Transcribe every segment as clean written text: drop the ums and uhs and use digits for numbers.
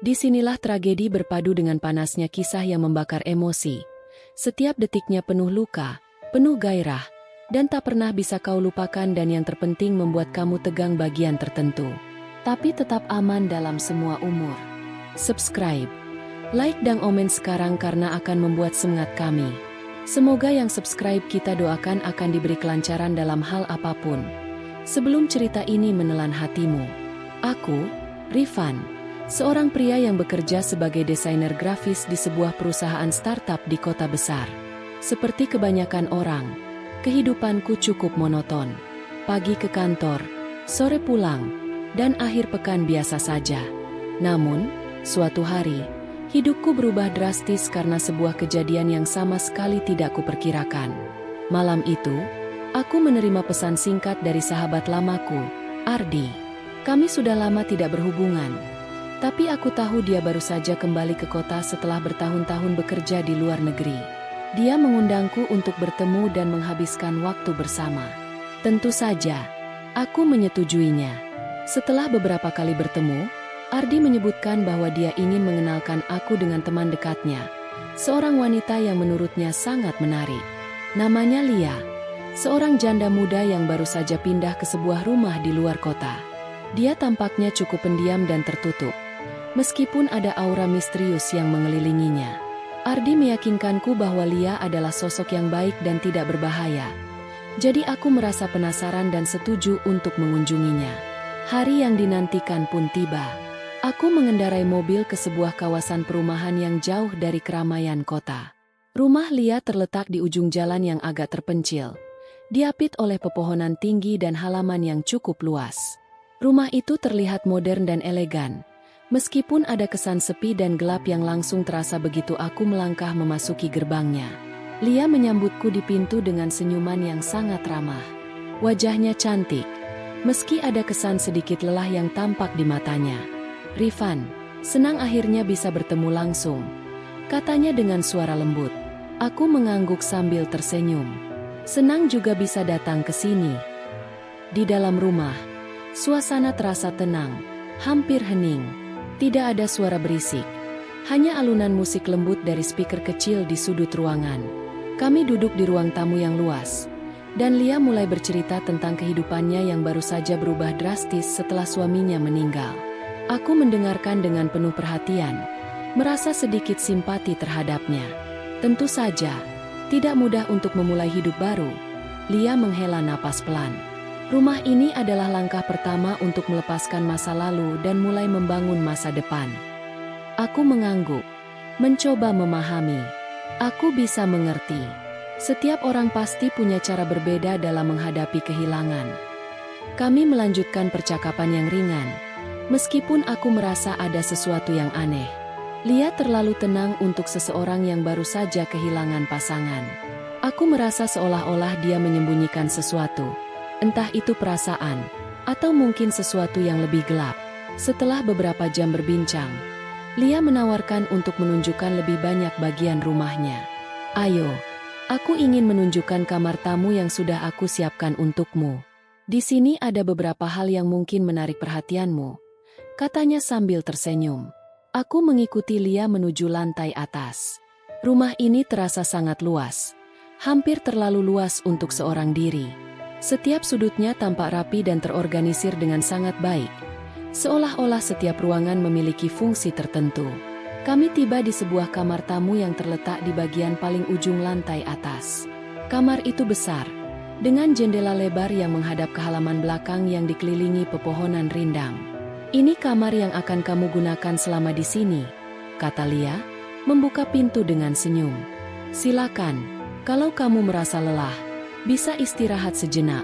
Disinilah tragedi berpadu dengan panasnya kisah yang membakar emosi. Setiap detiknya penuh luka, penuh gairah, dan tak pernah bisa kau lupakan dan yang terpenting membuat kamu tegang bagian tertentu. Tapi tetap aman dalam semua umur. Subscribe, like dan komen sekarang karena akan membuat semangat kami. Semoga yang subscribe kita doakan akan diberi kelancaran dalam hal apapun. Sebelum cerita ini menelan hatimu, aku, Rifan, seorang pria yang bekerja sebagai desainer grafis di sebuah perusahaan startup di kota besar. Seperti kebanyakan orang, kehidupanku cukup monoton. Pagi ke kantor, sore pulang, dan akhir pekan biasa saja. Namun, suatu hari, hidupku berubah drastis karena sebuah kejadian yang sama sekali tidak kuperkirakan. Malam itu, aku menerima pesan singkat dari sahabat lamaku, Ardi. Kami sudah lama tidak berhubungan, tapi aku tahu dia baru saja kembali ke kota setelah bertahun-tahun bekerja di luar negeri. Dia mengundangku untuk bertemu dan menghabiskan waktu bersama. Tentu saja, aku menyetujuinya. Setelah beberapa kali bertemu, Ardi menyebutkan bahwa dia ingin mengenalkan aku dengan teman dekatnya, seorang wanita yang menurutnya sangat menarik. Namanya Lia, seorang janda muda yang baru saja pindah ke sebuah rumah di luar kota. Dia tampaknya cukup pendiam dan tertutup, meskipun ada aura misterius yang mengelilinginya. Ardi meyakinkanku bahwa Lia adalah sosok yang baik dan tidak berbahaya. Jadi aku merasa penasaran dan setuju untuk mengunjunginya. Hari yang dinantikan pun tiba. Aku mengendarai mobil ke sebuah kawasan perumahan yang jauh dari keramaian kota. Rumah Lia terletak di ujung jalan yang agak terpencil, diapit oleh pepohonan tinggi dan halaman yang cukup luas. Rumah itu terlihat modern dan elegan, meskipun ada kesan sepi dan gelap yang langsung terasa begitu aku melangkah memasuki gerbangnya. Lia menyambutku di pintu dengan senyuman yang sangat ramah. Wajahnya cantik, meski ada kesan sedikit lelah yang tampak di matanya. "Rifan, senang akhirnya bisa bertemu langsung," katanya dengan suara lembut. Aku mengangguk sambil tersenyum. "Senang juga bisa datang ke sini." Di dalam rumah, suasana terasa tenang, hampir hening. Tidak ada suara berisik, hanya alunan musik lembut dari speaker kecil di sudut ruangan. Kami duduk di ruang tamu yang luas, dan Lia mulai bercerita tentang kehidupannya yang baru saja berubah drastis setelah suaminya meninggal. Aku mendengarkan dengan penuh perhatian, merasa sedikit simpati terhadapnya. Tentu saja, tidak mudah untuk memulai hidup baru. Lia menghela napas pelan. Rumah ini adalah langkah pertama untuk melepaskan masa lalu dan mulai membangun masa depan. Aku mengangguk, mencoba memahami. Aku bisa mengerti. Setiap orang pasti punya cara berbeda dalam menghadapi kehilangan. Kami melanjutkan percakapan yang ringan. Meskipun aku merasa ada sesuatu yang aneh. Lia terlalu tenang untuk seseorang yang baru saja kehilangan pasangan. Aku merasa seolah-olah dia menyembunyikan sesuatu. Entah itu perasaan, atau mungkin sesuatu yang lebih gelap. Setelah beberapa jam berbincang, Lia menawarkan untuk menunjukkan lebih banyak bagian rumahnya. "Ayo, aku ingin menunjukkan kamar tamu yang sudah aku siapkan untukmu. Di sini ada beberapa hal yang mungkin menarik perhatianmu," katanya sambil tersenyum. Aku mengikuti Lia menuju lantai atas. Rumah ini terasa sangat luas, hampir terlalu luas untuk seorang diri. Setiap sudutnya tampak rapi dan terorganisir dengan sangat baik, seolah-olah setiap ruangan memiliki fungsi tertentu. Kami tiba di sebuah kamar tamu yang terletak di bagian paling ujung lantai atas. Kamar itu besar, dengan jendela lebar yang menghadap ke halaman belakang yang dikelilingi pepohonan rindang. "Ini kamar yang akan kamu gunakan selama di sini," kata Lia, membuka pintu dengan senyum. "Silakan, kalau kamu merasa lelah, bisa istirahat sejenak."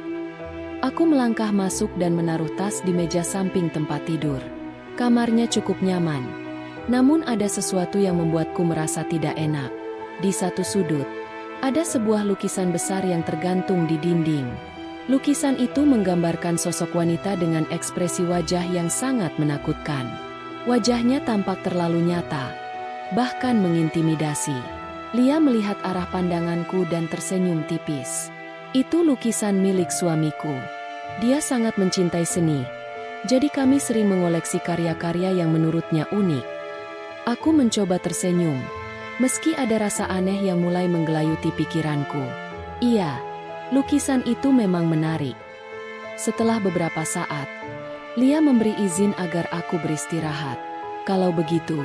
Aku melangkah masuk dan menaruh tas di meja samping tempat tidur. Kamarnya cukup nyaman, namun ada sesuatu yang membuatku merasa tidak enak. Di satu sudut, ada sebuah lukisan besar yang tergantung di dinding. Lukisan itu menggambarkan sosok wanita dengan ekspresi wajah yang sangat menakutkan. Wajahnya tampak terlalu nyata, bahkan mengintimidasi. Lia melihat arah pandanganku dan tersenyum tipis. "Itu lukisan milik suamiku. Dia sangat mencintai seni, jadi kami sering mengoleksi karya-karya yang menurutnya unik. Aku mencoba tersenyum, meski ada rasa aneh yang mulai menggelayuti pikiranku. Iya, lukisan itu memang menarik. Setelah beberapa saat, Lia memberi izin agar aku beristirahat. Kalau begitu,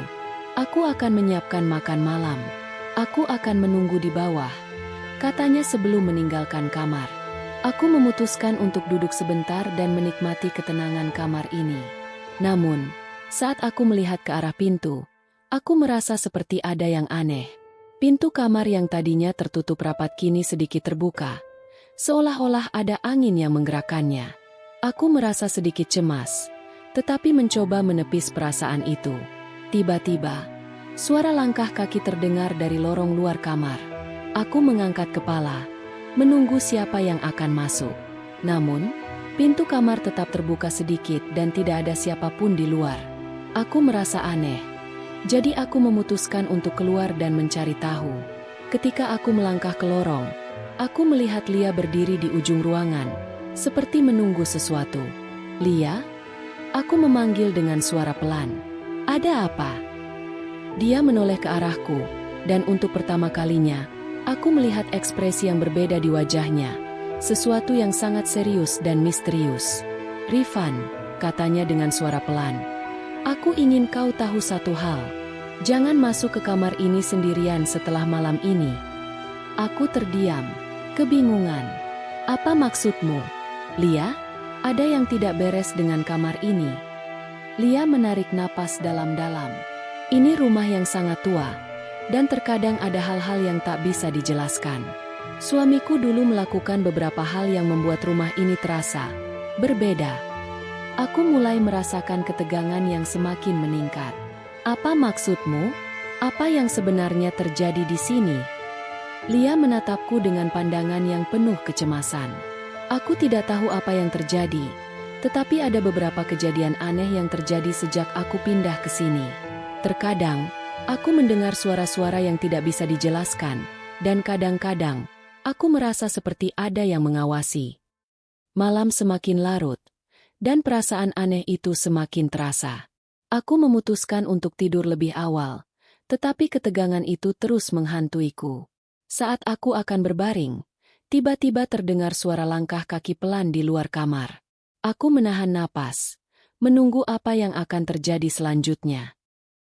aku akan menyiapkan makan malam. Aku akan menunggu di bawah, katanya sebelum meninggalkan kamar. Aku memutuskan untuk duduk sebentar dan menikmati ketenangan kamar ini. Namun, saat aku melihat ke arah pintu, aku merasa seperti ada yang aneh. Pintu kamar yang tadinya tertutup rapat kini sedikit terbuka, seolah-olah ada angin yang menggerakkannya. Aku merasa sedikit cemas, tetapi mencoba menepis perasaan itu. Tiba-tiba, suara langkah kaki terdengar dari lorong luar kamar. Aku mengangkat kepala, menunggu siapa yang akan masuk. Namun, pintu kamar tetap terbuka sedikit dan tidak ada siapapun di luar. Aku merasa aneh. Jadi aku memutuskan untuk keluar dan mencari tahu. Ketika aku melangkah ke lorong, aku melihat Lia berdiri di ujung ruangan, seperti menunggu sesuatu. "Lia?" Aku memanggil dengan suara pelan. "Ada apa?" Dia menoleh ke arahku, dan untuk pertama kalinya, aku melihat ekspresi yang berbeda di wajahnya, sesuatu yang sangat serius dan misterius. "Rifan," katanya dengan suara pelan, "aku ingin kau tahu satu hal. Jangan masuk ke kamar ini sendirian setelah malam ini." Aku terdiam, kebingungan. "Apa maksudmu, Lia? Ada yang tidak beres dengan kamar ini?" Lia menarik napas dalam-dalam. "Ini rumah yang sangat tua, dan terkadang ada hal-hal yang tak bisa dijelaskan. Suamiku dulu melakukan beberapa hal yang membuat rumah ini terasa berbeda." Aku mulai merasakan ketegangan yang semakin meningkat. "Apa maksudmu? Apa yang sebenarnya terjadi di sini?" Lia menatapku dengan pandangan yang penuh kecemasan. Aku tidak tahu apa yang terjadi, tetapi ada beberapa kejadian aneh yang terjadi sejak aku pindah ke sini. Terkadang, aku mendengar suara-suara yang tidak bisa dijelaskan, dan kadang-kadang, aku merasa seperti ada yang mengawasi. Malam semakin larut, dan perasaan aneh itu semakin terasa. Aku memutuskan untuk tidur lebih awal, tetapi ketegangan itu terus menghantuiku. Saat aku akan berbaring, tiba-tiba terdengar suara langkah kaki pelan di luar kamar. Aku menahan napas, menunggu apa yang akan terjadi selanjutnya.